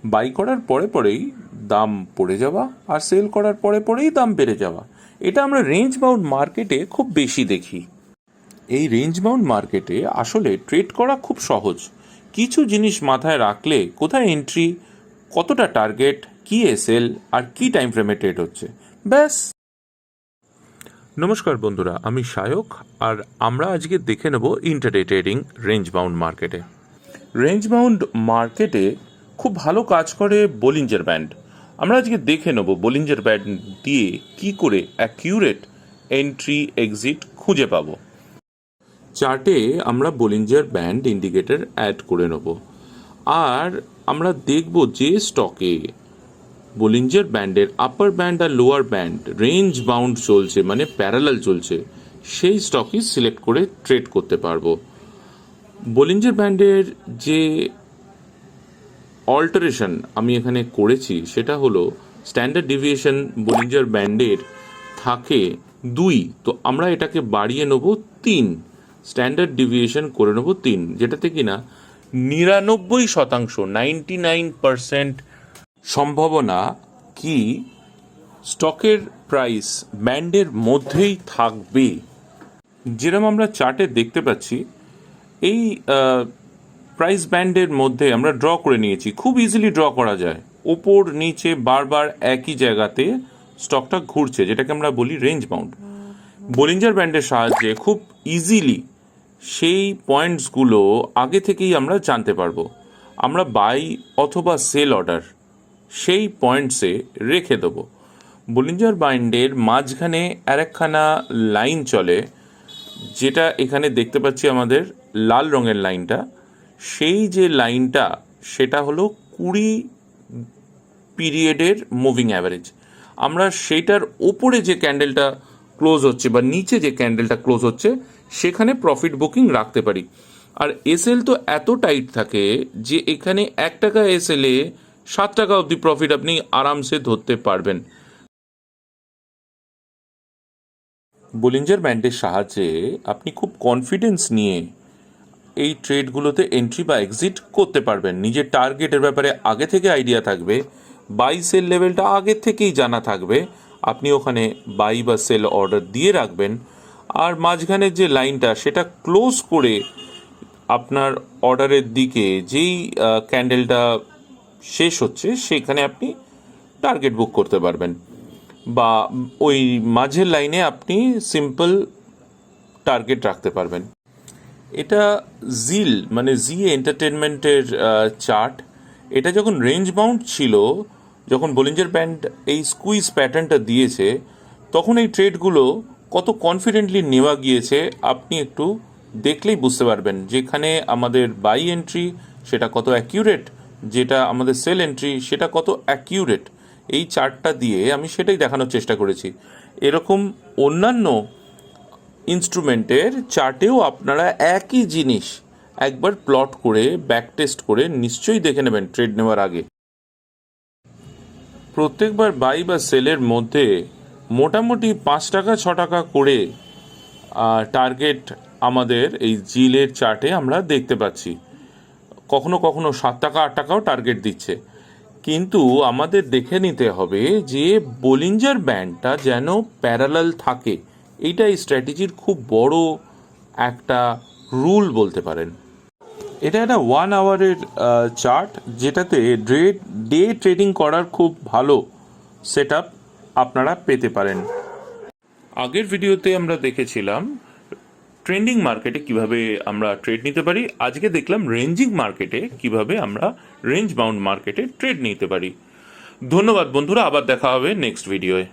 By করার পরে পরেই দাম পড়ে যাওয়া আর সেল করার পরে পরেই দাম বেড়ে যাওয়া, এটা আমরা রেঞ্জ বাউন্ড মার্কেটে খুব বেশি দেখি। এই রেঞ্জ বাউন্ড মার্কেটে আসলে ট্রেড করা খুব সহজ। কিছু জিনিস মাথায় রাখলে কোথায় এন্ট্রি, কতটা টার্গেট, কি এসএল আর কি টাইম ফ্রেমে ট্রেড হচ্ছে, ব্যাস। নমস্কার বন্ধুরা, আমি সায়ক আর আমরা আজকে দেখে নেব ইন্টারডে ট্রেডিং রেঞ্জ বাউন্ড মার্কেটে। রেঞ্জ বাউন্ড মার্কেটে খুব ভালো কাজ করে বোলিঞ্জার ব্যান্ড। আমরা আজকে দেখে নেব বোলিঞ্জার ব্যান্ড দিয়ে কি করে অ্যাকিউরেট এন্ট্রি এক্সিট খুঁজে পাবো। চার্টে আমরা বোলিঞ্জার ব্যান্ড ইন্ডিকেটর অ্যাড করে নেব আর আমরা দেখব যে স্টকে বোলিঞ্জার ব্যান্ডের আপার ব্যান্ড আর লোয়ার ব্যান্ড রেঞ্জ বাউন্ড চলছে, মানে প্যারালাল চলছে, সেই স্টকই সিলেক্ট করে ট্রেড করতে পারবো। বোলিঞ্জার ব্যান্ডের যে অল্টারেশন আমি এখানে করেছি সেটা হলো স্ট্যান্ডার্ড ডিভিয়েশন বোলিঞ্জার ব্যান্ডের থাকে 2, তো আমরা এটাকে বাড়িয়ে নেব 3, স্ট্যান্ডার্ড ডিভিয়েশন করে নেব 3, যেটাতে কিনা 99% 99% সম্ভাবনা কি স্টকের প্রাইস ব্যান্ডের মধ্যেই থাকবে। যেরকম আমরা চার্টে দেখতে পাচ্ছি এই প্রাইস ব্যান্ডের মধ্যে আমরা ড্র করে নিয়েছি, খুব ইজিলি ড্র করা যায়। ওপর নিচে বারবার একই জায়গাতে স্টকটা ঘুরছে, যেটাকে আমরা বলি রেঞ্জ বাউন্ড। বোলিঞ্জার ব্যান্ডের সাহায্যে খুব ইজিলি সেই পয়েন্টসগুলো আগে থেকেই আমরা জানতে পারবো। আমরা বাই অথবা সেল অর্ডার সেই পয়েন্টসে রেখে দেবো। বোলিঞ্জার ব্যান্ডের মাঝখানে আরেকখানা লাইন চলে, যেটা এখানে দেখতে পাচ্ছি আমাদের লাল রঙের লাইনটা। সেই যে লাইনটা সেটা হলো 20 পিরিয়ডের মুভিং অ্যাভারেজ। আমরা সেইটার ওপরে যে ক্যান্ডেলটা ক্লোজ হচ্ছে বা নিচে যে ক্যান্ডেলটা ক্লোজ হচ্ছে সেখানে প্রফিট বুকিং রাখতে পারি। আর এসএল তো এত টাইট থাকে যে এখানে 1 টাকা এসএলে 7 টাকা অবধি প্রফিট আপনি আরামসে ধরতে পারবেন। বোলিঞ্জার ব্যান্ডের সাহায্যে আপনি খুব কনফিডেন্স নিয়ে এই ট্রেডগুলোতে এন্ট্রি বা এক্সিট করতে পারবেন। নিজের টার্গেটের ব্যাপারে আগে থেকে আইডিয়া থাকবে, বাই সেল লেভেলটা আগে থেকেই জানা থাকবে, আপনি ওখানে বাই বা সেল অর্ডার দিয়ে রাখবেন। আর মাঝখানের যে লাইনটা সেটা ক্লোজ করে আপনার অর্ডারের দিকে যেই ক্যান্ডেলটা শেষ হচ্ছে সেখানে আপনি টার্গেট বুক করতে পারবেন, বা ওই মাঝের লাইনে আপনি সিম্পল টার্গেট রাখতে পারবেন। এটা জিল মানে জি এন্টারটেনমেন্টের চার্ট। এটা যখন রেঞ্জ বাউন্ড ছিল, যখন বোলিঞ্জার ব্যান্ড এই স্কুইজ প্যাটার্নটা দিয়েছে, তখন এই ট্রেডগুলো কত কনফিডেন্টলি নেওয়া গিয়েছে আপনি একটু দেখলেই বুঝতে পারবেন। যেখানে আমাদের বাই এন্ট্রি সেটা কত অ্যাকিউরেট, যেটা আমাদের সেল এন্ট্রি সেটা কত অ্যাকিউরেট। এই চার্টটা দিয়ে আমি সেটাই দেখানোর চেষ্টা করেছি। এরকম অন্যান্য ইনস্ট্রুমেন্টের চার্টেও আপনারা একই জিনিস একবার প্লট করে ব্যাক টেস্ট করে নিশ্চয়ই দেখে নেবেন ট্রেড নেওয়ার আগে। প্রত্যেকবার বাই বা সেলের মধ্যে মোটামুটি 5 টাকা 6 টাকা করে টার্গেট আমাদের এই জিলের চার্টে আমরা দেখতে পাচ্ছি। কখনো কখনো 7 টাকা 8 টাকাও টার্গেট দিচ্ছে। কিন্তু আমাদের দেখে নিতে হবে যে বোলিঞ্জার ব্যান্ডটা যেন প্যারালাল থাকে। এইটা এই স্ট্র্যাটেজির খুব বড় একটা রুল বলতে পারেন। এটা একটা 1 আওয়ারের চার্ট, যেটাতে ডে ট্রেডিং করার খুব ভালো সেট আপ আপনারা পেতে পারেন। আগের ভিডিওতে আমরা দেখেছিলাম ট্রেন্ডিং মার্কেটে কিভাবে আমরা ট্রেড নিতে পারি। আজকে দেখলাম রেঞ্জিং মার্কেটে কিভাবে আমরা রেঞ্জ বাউন্ড মার্কেটে ট্রেড নিতে পারি। ধন্যবাদ বন্ধুরা, আবার দেখা হবে নেক্সট ভিডিওয়ে।